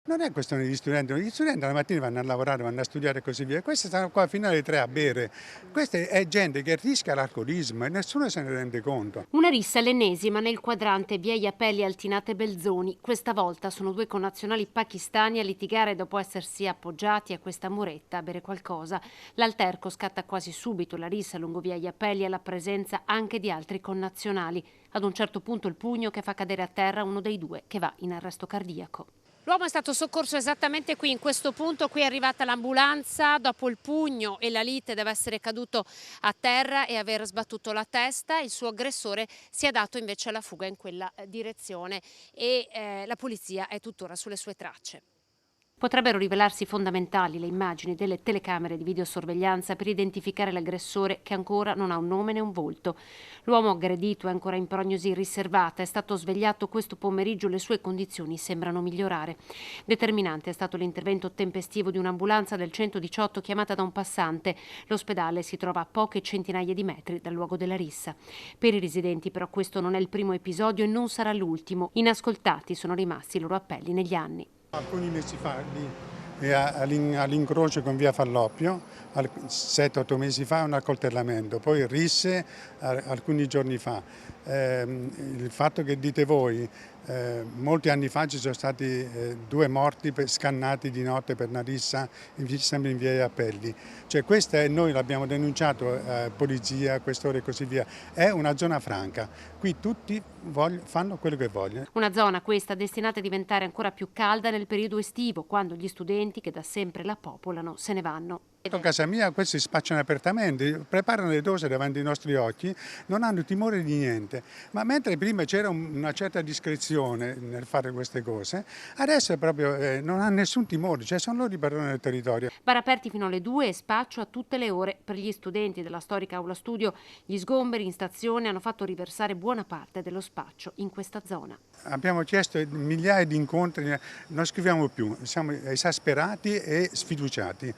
Non è questione di studenti, gli studenti alla mattina vanno a lavorare, vanno a studiare e così via. Questi stanno qua fino alle 3 a bere. Questa è gente che rischia l'alcolismo e nessuno se ne rende conto. Una rissa, l'ennesima, nel quadrante via Iapelli Altinate Belzoni. Questa volta sono due connazionali pakistani a litigare dopo essersi appoggiati a questa muretta a bere qualcosa. L'alterco scatta quasi subito, la rissa lungo via Iapelli alla presenza anche di altri connazionali. Ad un certo punto il pugno che fa cadere a terra uno dei due, che va in arresto cardiaco. L'uomo è stato soccorso esattamente qui, in questo punto. Qui è arrivata l'ambulanza. Dopo il pugno e la lite deve essere caduto a terra e aver sbattuto la testa. Il suo aggressore si è dato invece alla fuga in quella direzione e la polizia è tuttora sulle sue tracce. Potrebbero rivelarsi fondamentali le immagini delle telecamere di videosorveglianza per identificare l'aggressore, che ancora non ha un nome né un volto. L'uomo aggredito è ancora in prognosi riservata, è stato svegliato questo pomeriggio, le sue condizioni sembrano migliorare. Determinante è stato l'intervento tempestivo di un'ambulanza del 118 chiamata da un passante. L'ospedale si trova a poche centinaia di metri dal luogo della rissa. Per i residenti però questo non è il primo episodio e non sarà l'ultimo. Inascoltati sono rimasti i loro appelli negli anni. Alcuni mesi fa, lì, all'incrocio con via Falloppio, 7-8 mesi fa, un accoltellamento, poi risse alcuni giorni fa. Il fatto che dite voi, molti anni fa ci sono stati 2 morti scannati di notte per una rissa sempre in via Iapelli. Cioè noi l'abbiamo denunciato, polizia, questore e così via. È una zona franca, qui tutti fanno quello che vogliono. Una zona questa destinata a diventare ancora più calda nel periodo estivo, quando gli studenti che da sempre la popolano se ne vanno. A casa mia questi spacciano apertamente, preparano le dose davanti ai nostri occhi, non hanno timore di niente, ma mentre prima c'era una certa discrezione nel fare queste cose, adesso proprio non hanno nessun timore, cioè sono loro i padroni del territorio. Bar aperti fino alle 2 e spaccio a tutte le ore. Per gli studenti della storica aula studio, gli sgomberi in stazione hanno fatto riversare buona parte dello spaccio in questa zona. Abbiamo chiesto migliaia di incontri, non scriviamo più, siamo esasperati e sfiduciati.